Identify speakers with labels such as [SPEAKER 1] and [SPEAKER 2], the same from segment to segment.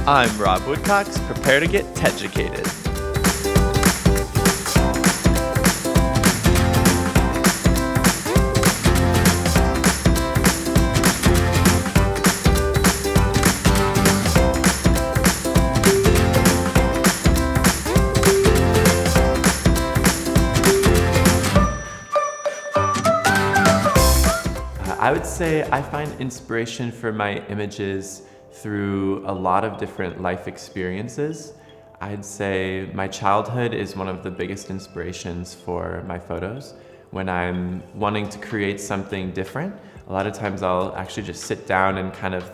[SPEAKER 1] I'm Rob Woodcox. Prepare to get teducated. I would say I find inspiration for my images through a lot of different life experiences. I'd say my childhood is one of the biggest inspirations for my photos. When I'm wanting to create something different, a lot of times I'll actually just sit down and kind of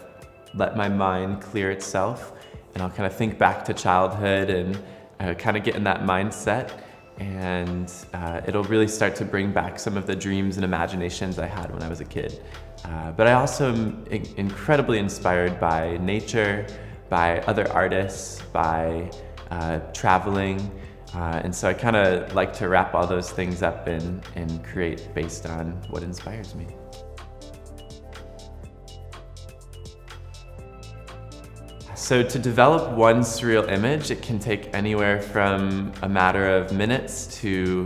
[SPEAKER 1] let my mind clear itself, and I'll kind of think back to childhood and kind of get in that mindset. And it'll really start to bring back some of the dreams and imaginations I had when I was a kid. But I also am incredibly inspired by nature, by other artists, by traveling. And so I kind of like to wrap all those things up and create based on what inspires me. So to develop one surreal image, it can take anywhere from a matter of minutes to,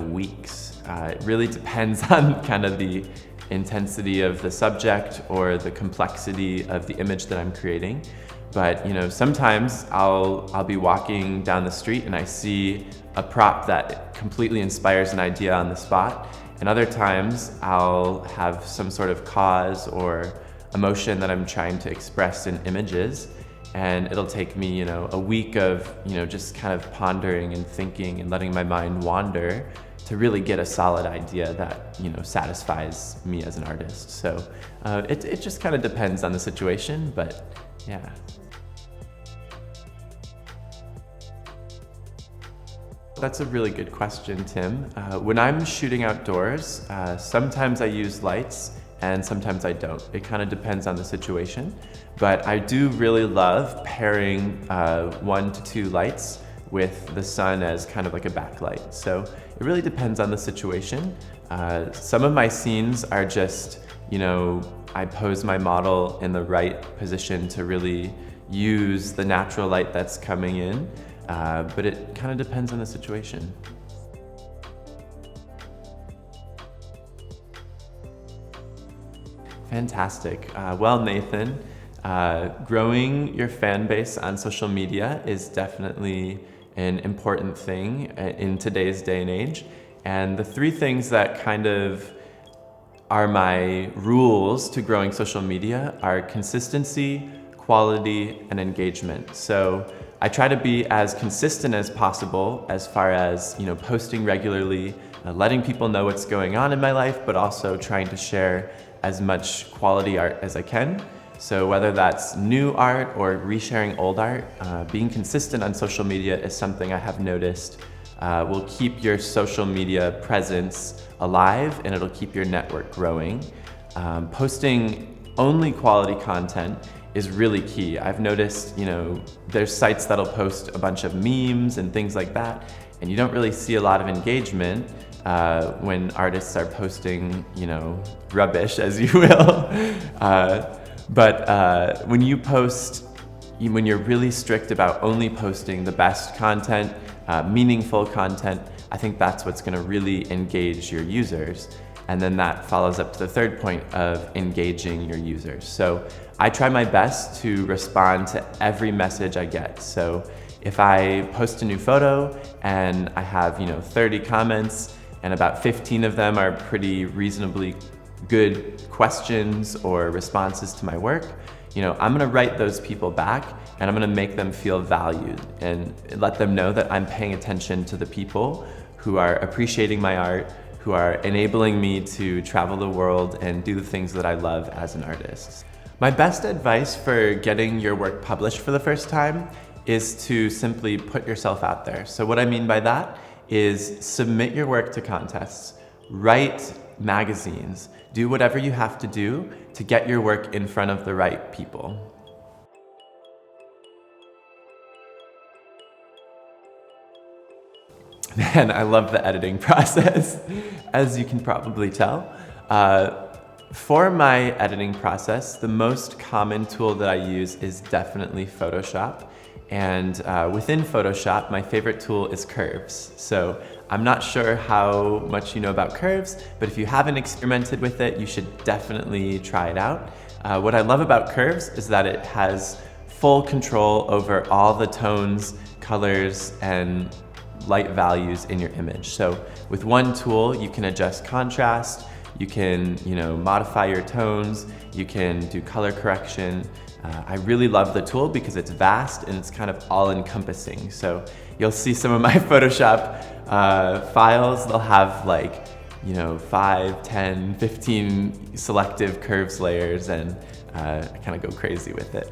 [SPEAKER 1] weeks. It really depends on kind of the intensity of the subject or the complexity of the image that I'm creating. But sometimes I'll be walking down the street and I see a prop that completely inspires an idea on the spot. And other times I'll have some sort of cause or emotion that I'm trying to express in images. And it'll take me, a week of, just kind of pondering and thinking and letting my mind wander to really get a solid idea that, satisfies me as an artist. So it just kind of depends on the situation, but yeah. That's a really good question, Tim. When I'm shooting outdoors, sometimes I use lights and sometimes I don't. It kind of depends on the situation. But I do really love pairing 1 to 2 lights with the sun as kind of like a backlight. So it really depends on the situation. Some of my scenes are just, I pose my model in the right position to really use the natural light that's coming in. But it kind of depends on the situation. Fantastic. Well, Nathan, growing your fan base on social media is definitely an important thing in today's day and age. And the 3 things that kind of are my rules to growing social media are consistency, quality, and engagement. So I try to be as consistent as possible as far as, posting regularly, letting people know what's going on in my life, but also trying to share as much quality art as I can. So whether that's new art or resharing old art, being consistent on social media is something I have noticed will keep your social media presence alive, and it'll keep your network growing. Posting only quality content is really key. I've noticed, there's sites that'll post a bunch of memes and things like that, and you don't really see a lot of engagement when artists are posting, rubbish, as you will. But when you post, when you're really strict about only posting the best content, meaningful content, I think that's what's gonna really engage your users. And then that follows up to the 3rd point of engaging your users. So I try my best to respond to every message I get. So if I post a new photo and I have 30 comments and about 15 of them are pretty reasonably good questions or responses to my work, I'm gonna write those people back and I'm gonna make them feel valued and let them know that I'm paying attention to the people who are appreciating my art, who are enabling me to travel the world and do the things that I love as an artist. My best advice for getting your work published for the first time is to simply put yourself out there. So what I mean by that is submit your work to contests, write magazines, do whatever you have to do to get your work in front of the right people. Man, I love the editing process, as you can probably tell. For my editing process, the most common tool that I use is definitely Photoshop. And within Photoshop, my favorite tool is curves. So I'm not sure how much you know about curves, but if you haven't experimented with it, you should definitely try it out. What I love about curves is that it has full control over all the tones, colors, and light values in your image. So with one tool, you can adjust contrast, you can, modify your tones, you can do color correction. I really love the tool because it's vast and it's kind of all-encompassing. So you'll see some of my Photoshop files, they'll have 5, 10, 15 selective curves layers, and I kind of go crazy with it.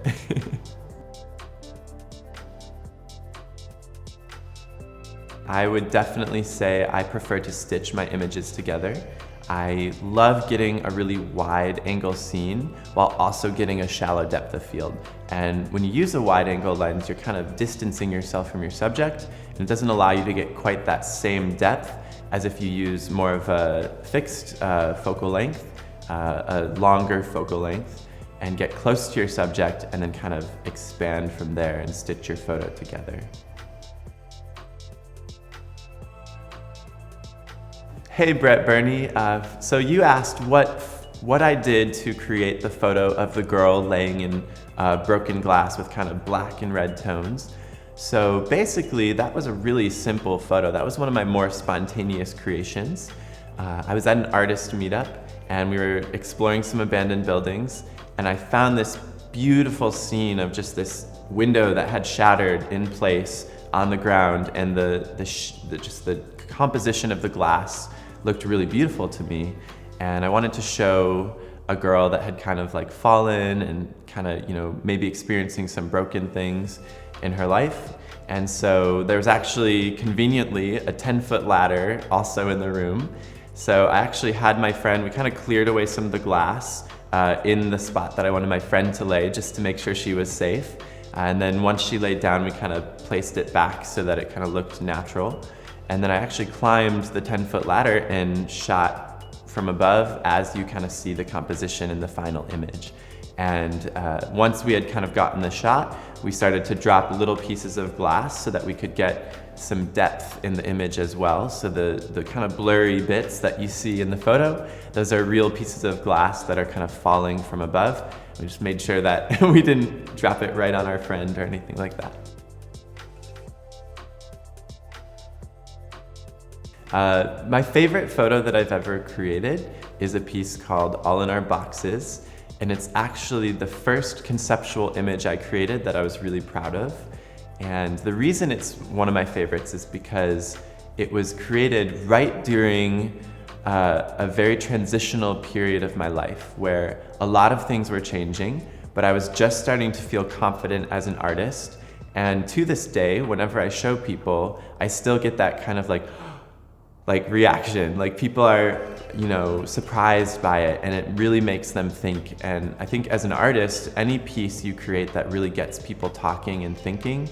[SPEAKER 1] I would definitely say I prefer to stitch my images together. I love getting a really wide angle scene while also getting a shallow depth of field. And when you use a wide angle lens, you're kind of distancing yourself from your subject, and it doesn't allow you to get quite that same depth as if you use more of a fixed focal length, a longer focal length, and get close to your subject and then kind of expand from there and stitch your photo together. Hey Brett Bernie, so you asked what I did to create the photo of the girl laying in broken glass with kind of black and red tones. So basically that was a really simple photo. That was one of my more spontaneous creations. I was at an artist meetup and we were exploring some abandoned buildings, and I found this beautiful scene of just this window that had shattered in place on the ground, and just the composition of the glass looked really beautiful to me. And I wanted to show a girl that had kind of fallen and kind of, maybe experiencing some broken things in her life. And so there was actually conveniently a 10-foot ladder also in the room. So I actually had my friend, we kind of cleared away some of the glass in the spot that I wanted my friend to lay, just to make sure she was safe. And then once she laid down, we kind of placed it back so that it kind of looked natural. And then I actually climbed the 10-foot ladder and shot from above as you kind of see the composition in the final image. And once we had kind of gotten the shot, we started to drop little pieces of glass so that we could get some depth in the image as well. So the kind of blurry bits that you see in the photo, those are real pieces of glass that are kind of falling from above. We just made sure that we didn't drop it right on our friend or anything like that. My favorite photo that I've ever created is a piece called All in Our Boxes, and it's actually the first conceptual image I created that I was really proud of. And the reason it's one of my favorites is because it was created right during a very transitional period of my life where a lot of things were changing, but I was just starting to feel confident as an artist. And to this day, whenever I show people, I still get that kind of reaction. People are, surprised by it, and it really makes them think. And I think as an artist, any piece you create that really gets people talking and thinking,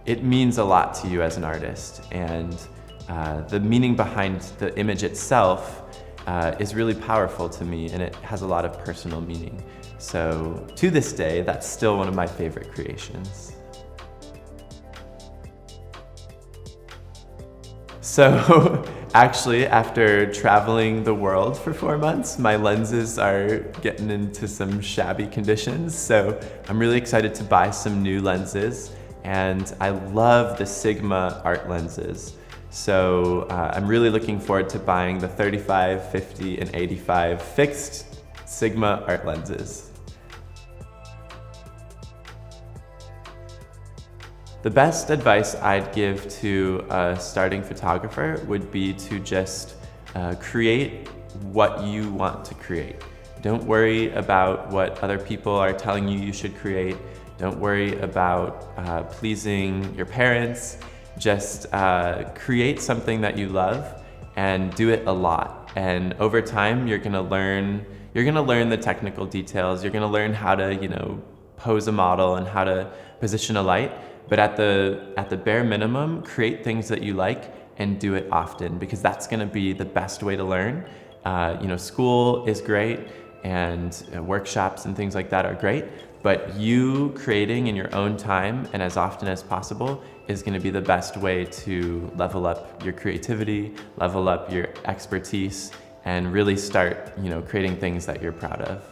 [SPEAKER 1] it means a lot to you as an artist. And the meaning behind the image itself is really powerful to me, and it has a lot of personal meaning. So to this day, that's still one of my favorite creations. So actually, after traveling the world for 4 months, my lenses are getting into some shabby conditions. So I'm really excited to buy some new lenses, and I love the Sigma art lenses. So I'm really looking forward to buying the 35, 50, and 85 fixed Sigma art lenses. The best advice I'd give to a starting photographer would be to just create what you want to create. Don't worry about what other people are telling you should create. Don't worry about pleasing your parents. Just create something that you love and do it a lot. And over time, you're gonna learn the technical details. You're gonna learn how to, pose a model and how to position a light. But at the bare minimum, create things that you like and do it often, because that's gonna be the best way to learn. School is great, and workshops and things like that are great, but you creating in your own time and as often as possible is going to be the best way to level up your creativity, level up your expertise, and really start, creating things that you're proud of.